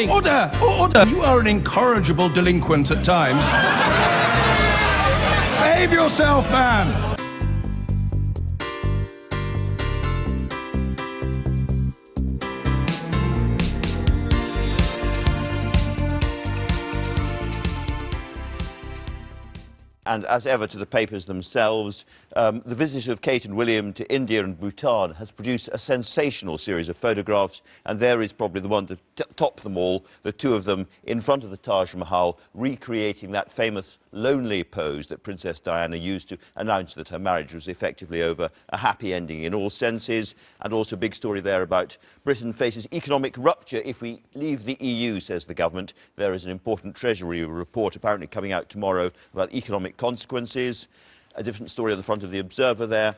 Order! Order! You are an incorrigible delinquent at times. Behave yourself, man! And as ever to the papers themselves, the visit of Kate and William to India and Bhutan has produced a sensational series of photographs, and there is probably the one to top them all, the two of them in front of the Taj Mahal, recreating that famous lonely pose that Princess Diana used to announce that her marriage was effectively over, a happy ending in all senses, and also a big story there about Britain faces economic rupture if we leave the EU, says the government. There is an important Treasury report apparently coming out tomorrow about economic consequences. A different story on the front of the Observer there.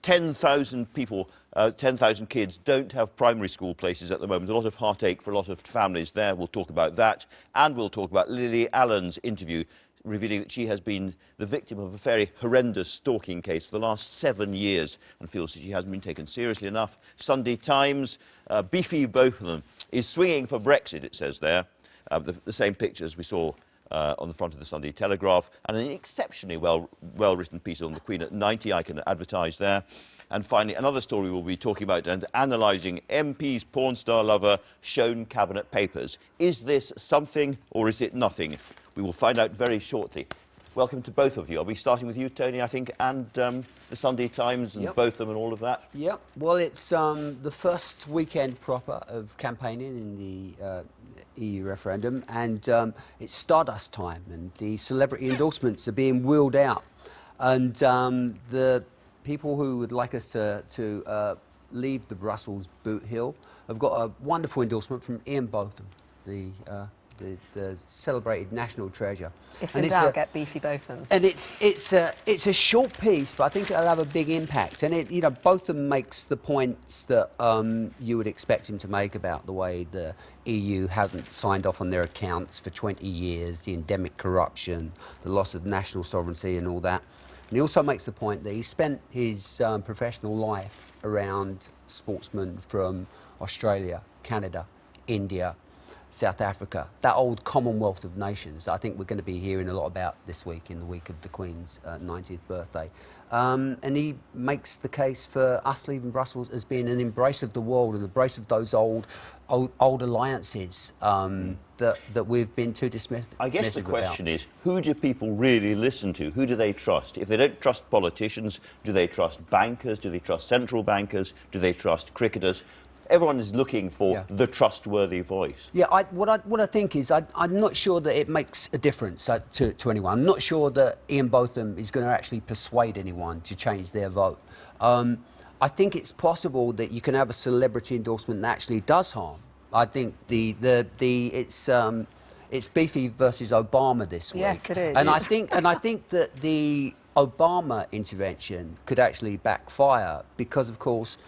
10,000 people, 10,000 kids don't have primary school places at the moment. A lot of heartache for a lot of families there. We'll talk about that. And we'll talk about Lily Allen's interview, revealing that she has been the victim of a very horrendous stalking case for the last 7 years and feels that she hasn't been taken seriously enough. Sunday Times, beefy both of them, is swinging for Brexit, it says there. The same pictures we saw on the front of the Sunday Telegraph, and an exceptionally well-written piece on the Queen at 90 I can advertise there. And finally, another story we'll be talking about and analysing: MP's porn star lover shown cabinet papers. Is this something or is it nothing? We will find out very shortly. Welcome to both of you. I'll be starting with you, Tony, I think, and the Sunday Times and both of them and all of that. Yeah, well, it's the first weekend proper of campaigning in the EU referendum, and it's Stardust time, and the celebrity endorsements are being wheeled out. And the people who would like us to leave the Brussels boot hill have got a wonderful endorsement from Ian Botham, the celebrated national treasure. If in doubt, get beefy Botham. And it's a short piece, but I think it'll have a big impact. And it, you know, Botham makes the points that you would expect him to make about the way the EU haven't signed off on their accounts for 20 years, the endemic corruption, the loss of national sovereignty, and all that. And he also makes the point that he spent his professional life around sportsmen from Australia, Canada, India, South Africa, that old Commonwealth of Nations that I think we're going to be hearing a lot about this week, in the week of the Queen's 90th birthday. And he makes the case for us leaving Brussels as being an embrace of the world, an embrace of those old alliances that we've been too dismissive about. I guess the question is, who do people really listen to? Who do they trust? If they don't trust politicians, do they trust bankers? Do they trust central bankers? Do they trust cricketers? Everyone is looking for the trustworthy voice. Yeah, what I think is I'm not sure that it makes a difference to anyone. I'm not sure that Ian Botham is going to actually persuade anyone to change their vote. I think it's possible that you can have a celebrity endorsement that actually does harm. I think it's beefy versus Obama this week. Yes, it is. And I think that the Obama intervention could actually backfire because, of course,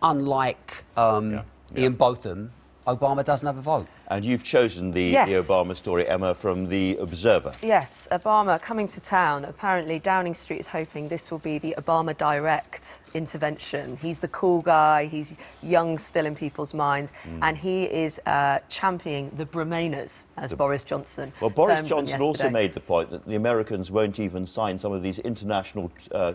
unlike Ian Botham, Obama doesn't have a vote. And you've chosen the Obama story, Emma, from the Observer. Yes, Obama coming to town. Apparently, Downing Street is hoping this will be the Obama direct intervention. He's the cool guy, he's young still in people's minds, and he is championing the Bremainers, as Boris Johnson. Well, Boris Johnson also made the point that the Americans won't even sign some of these international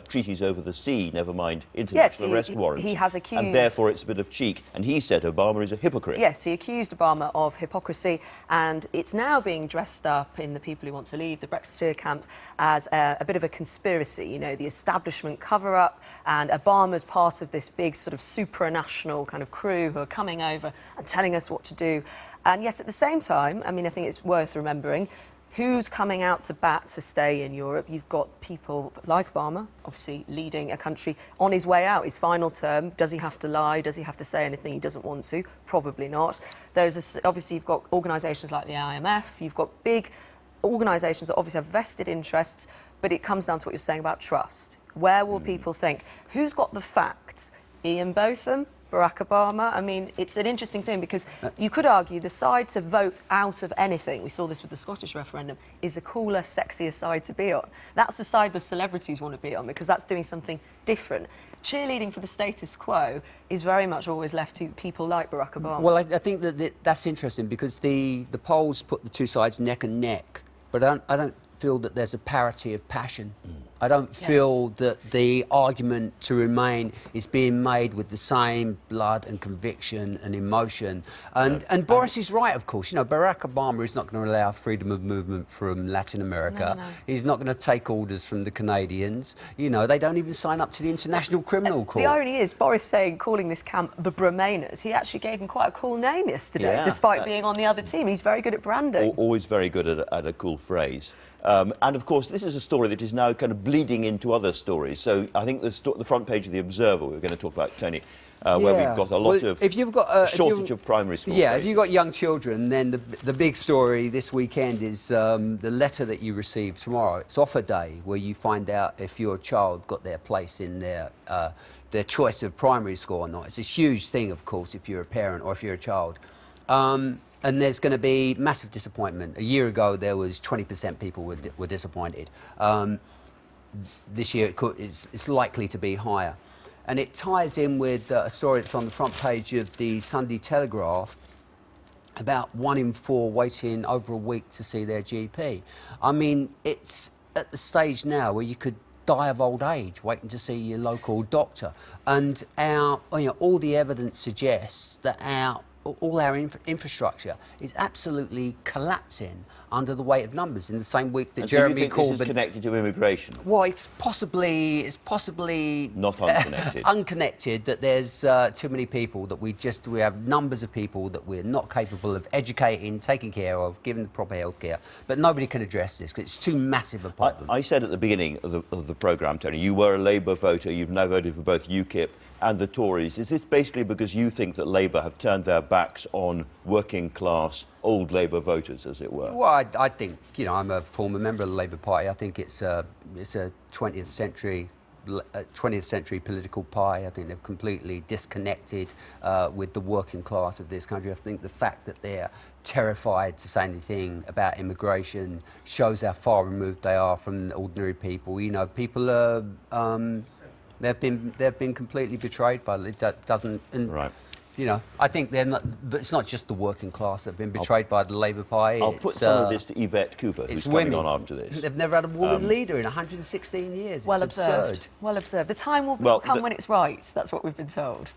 treaties over the sea, never mind international arrest warrants. He has accused... And therefore it's a bit of cheek. And he said Obama is a hypocrite. Yes, he accused Obama of hypocrisy, and it's now being dressed up in the people who want to leave, the Brexiteer camp, as a bit of a conspiracy, you know, the establishment cover-up, and Obama's part of this big sort of supranational kind of crew who are coming over and telling us what to do. And yet at the same time, I mean, I think it's worth remembering, who's coming out to bat to stay in Europe? You've got people like Obama, obviously leading a country on his way out, his final term. Does he have to lie? Does he have to say anything he doesn't want to? Probably not. Obviously, you've got organisations like the IMF. You've got big organisations that obviously have vested interests, but it comes down to what you're saying about trust. Where will people think? Who's got the facts? Ian Botham? Barack Obama? I mean, it's an interesting thing because you could argue the side to vote out of anything, we saw this with the Scottish referendum, is a cooler, sexier side to be on. That's the side the celebrities want to be on because that's doing something different. cheerleading for the status quo is very much always left to people like Barack Obama. Well, I think that's interesting because the polls put the two sides neck and neck, but I don't feel that there's a parity of passion. I don't feel that the argument to remain is being made with the same blood and conviction and emotion. And Boris is right, of course. You know, Barack Obama is not going to allow freedom of movement from Latin America. No. He's not going to take orders from the Canadians. You know, they don't even sign up to the International Criminal Court. The irony is, Boris calling this camp the Bremainers, he actually gave him quite a cool name yesterday, despite being on the other team. He's very good at branding. Always very good at a cool phrase. And of course, this is a story that is now kind of bleeding into other stories. So I think the front page of The Observer, we're going to talk about, Tony, where we've got a lot of if you've got, shortage of primary school Yeah, places. if you've got young children, then the big story this weekend is the letter that you receive tomorrow. It's offer day, where you find out if your child got their place in their choice of primary school or not. It's a huge thing, of course, if you're a parent or if you're a child. And there's going to be massive disappointment. A year ago, there was 20% people were disappointed. This year, it's likely to be higher. And it ties in with a story that's on the front page of the Sunday Telegraph about 1 in 4 waiting over a week to see their GP. I mean, it's at the stage now where you could die of old age waiting to see your local doctor. And all the evidence suggests that all our infrastructure is absolutely collapsing under the weight of numbers. In the same week that Jeremy Corbyn... This is connected to immigration? Well, it's possibly not unconnected. Unconnected, that there's too many people, that we have numbers of people that we're not capable of educating, taking care of, giving the proper health care. But nobody can address this because it's too massive a problem. I said at the beginning of the programme, Tony, you were a Labour voter. You've now voted for both UKIP and the Tories. Is this basically because you think that Labour have turned their backs on working class, old Labour voters, as it were? Well, I think, you know, I'm a former member of the Labour Party. I think it's a 20th century political party. I think they've completely disconnected with the working class of this country. I think the fact that they're terrified to say anything about immigration shows how far removed they are from ordinary people. You know, people are... They've been completely betrayed by it. That doesn't, and, right. You know, I think it's not just the working class that have been betrayed by the Labour Party. I'll put some of this to Yvette Cooper, who's coming on after this. They've never had a woman leader in 116 years. Well it's observed. Absurd. Well observed. The time will come when it's right. That's what we've been told.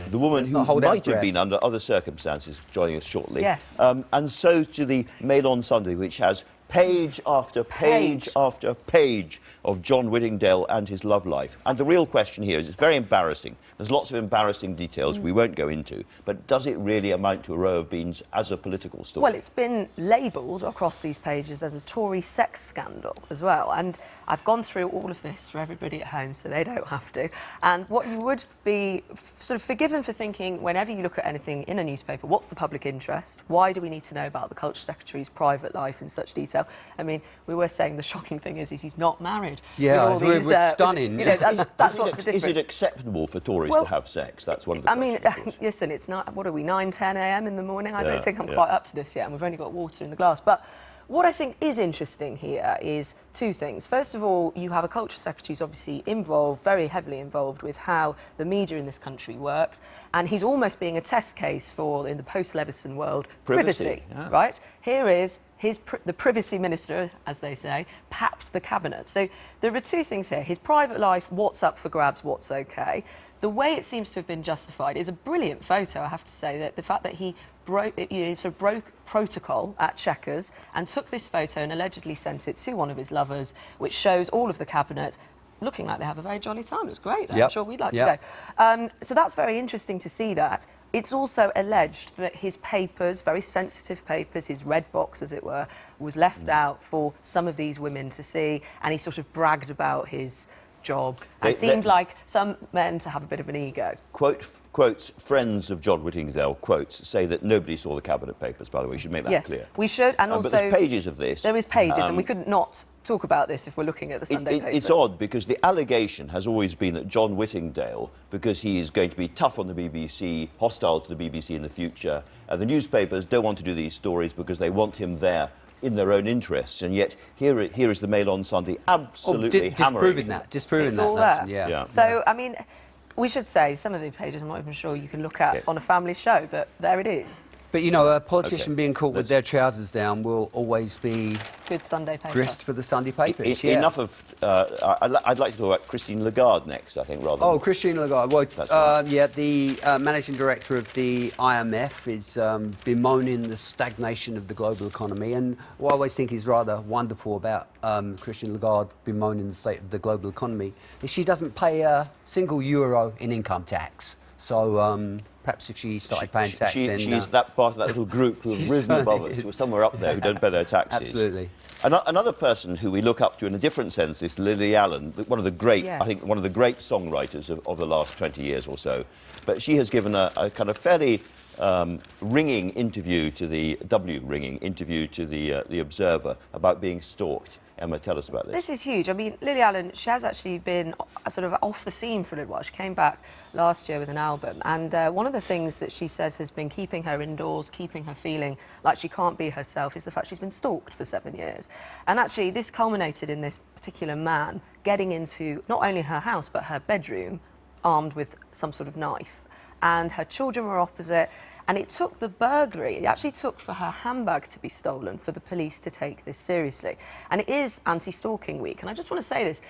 The woman who might have been under other circumstances joining us shortly. Yes. And so to the Mail on Sunday, which has page after page after page of John Whittingdale and his love life. And the real question here is, it's very embarrassing. There's lots of embarrassing details we won't go into, but does it really amount to a row of beans as a political story? Well, it's been labelled across these pages as a Tory sex scandal as well. And I've gone through all of this for everybody at home, so they don't have to. And what you would be sort of forgiven for thinking whenever you look at anything in a newspaper, what's the public interest? Why do we need to know about the Culture Secretary's private life in such detail? I mean, we were saying the shocking thing is he's not married. Yeah, it's stunning. You know, that's what's the difference. Is it acceptable for Tories to have sex? That's one of the questions. I mean, listen, it's not, what are we, 9, 10 a.m. in the morning? I don't think I'm quite up to this yet, and we've only got water in the glass. But what I think is interesting here is two things. First of all, you have a Culture Secretary who's obviously involved, very heavily involved with how the media in this country works, and he's almost being a test case for, in the post-Leveson world, privacy. Right? Here is the privacy minister, as they say, papped the cabinet. So there are two things here. His private life, what's up for grabs, what's okay. The way it seems to have been justified is a brilliant photo, I have to say, that the fact that he broke protocol at Chequers and took this photo and allegedly sent it to one of his lovers, which shows all of the cabinet looking like they have a very jolly time. It's great. I'm sure we'd like to go. So that's very interesting to see that. It's also alleged that his papers, very sensitive papers, his red box, as it were, was left out for some of these women to see, and he sort of bragged about his job and seemed like some men to have a bit of an ego. Quotes, friends of John Whittingdale, quotes, say that nobody saw the cabinet papers, by the way. We should make that clear. Yes, we should, and also... But there's pages of this. There is pages, and we could not talk about this if we're looking at the Sunday paper. It's odd, because the allegation has always been that John Whittingdale, because he is going to be tough on the BBC, hostile to the BBC in the future, the newspapers don't want to do these stories because they want him there in their own interests, and yet here is the Mail on Sunday absolutely hammering disproving that all notion. there. So I mean, we should say some of the pages I'm not even sure you can look at on a family show, but there it is. But, you know, a politician being caught with their trousers down will always be Good Sunday paper. grist for the Sunday papers. Enough of... I'd like to talk about Christine Lagarde next, I think, rather Oh, than... Christine Lagarde. Well, That's right. yeah, the managing director of the IMF is bemoaning the stagnation of the global economy. And what I always think is rather wonderful about Christine Lagarde bemoaning the state of the global economy is she doesn't pay a single euro in income tax. So perhaps if she started paying tax, then... She's that part of that little group who have risen above us, who are somewhere up there, who don't pay their taxes. Absolutely. Another person who we look up to in a different sense is Lily Allen, one of the great, Yes. I think, one of the great songwriters of the last 20 years or so. But she has given a kind of fairly ringing interview to the Observer about being stalked. Emma, tell us about this. This is huge. I mean, Lily Allen, she has actually been sort of off the scene for a little while. She came back last year with an album, and one of the things that she says has been keeping her indoors, keeping her feeling like she can't be herself, is the fact she's been stalked for 7 years. And actually, this culminated in this particular man getting into not only her house, but her bedroom, armed with some sort of knife. And her children were opposite. And it took the burglary, it actually took for her handbag to be stolen for the police to take this seriously. And it is anti-stalking week. And I just want to say this,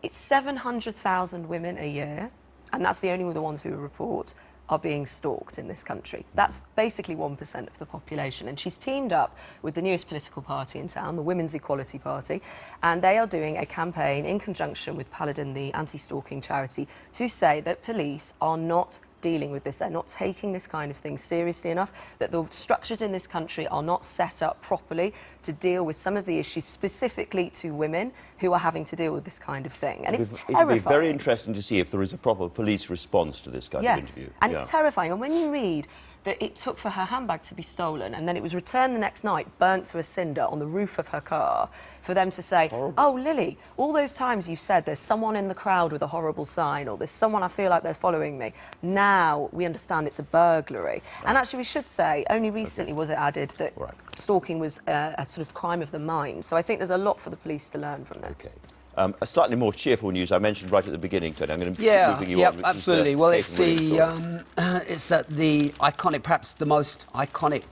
it's 700,000 women a year, and that's the only the ones who report, are being stalked in this country. That's basically 1% of the population. And she's teamed up with the newest political party in town, the Women's Equality Party, and they are doing a campaign in conjunction with Paladin, the anti-stalking charity, to say that police are not dealing with this. They're not taking this kind of thing seriously enough, that the structures in this country are not set up properly to deal with some of the issues specifically to women who are having to deal with this kind of thing. And it's terrifying. It'll be very interesting to see if there is a proper police response to this kind of interview. And it's terrifying. And when you read that it took for her handbag to be stolen and then it was returned the next night, burnt to a cinder on the roof of her car, for them to say, oh, Lily, all those times you've said there's someone in the crowd with a horrible sign, or there's someone I feel like they're following me, now we understand it's a burglary. Right. And actually we should say, only recently was it added that stalking was a sort of crime of the mind. So I think there's a lot for the police to learn from this. Okay. A slightly more cheerful news I mentioned right at the beginning, Tony. I'm going to be moving you on. Absolutely. Well, it's it's that the iconic, perhaps the most iconic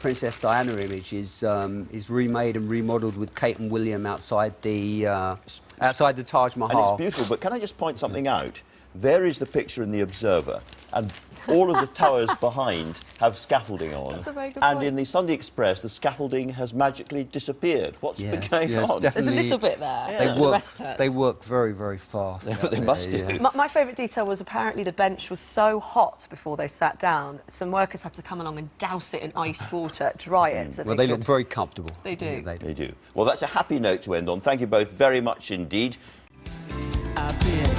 Princess Diana image is remade and remodelled with Kate and William outside the Taj Mahal. And it's beautiful. But can I just point something out? There is the picture in the Observer, and all of the towers behind have scaffolding on. That's a very good and point. in the Sunday Express, the scaffolding has magically disappeared. What's been going on? There's a little bit there. Yeah. The rest hurts. They work very, very fast. They must do. Yeah. My favourite detail was apparently the bench was so hot before they sat down, some workers had to come along and douse it in iced water, dry it. So Well, they look very comfortable. They do. Yeah, They do. Well, that's a happy note to end on. Thank you both very much indeed. I've been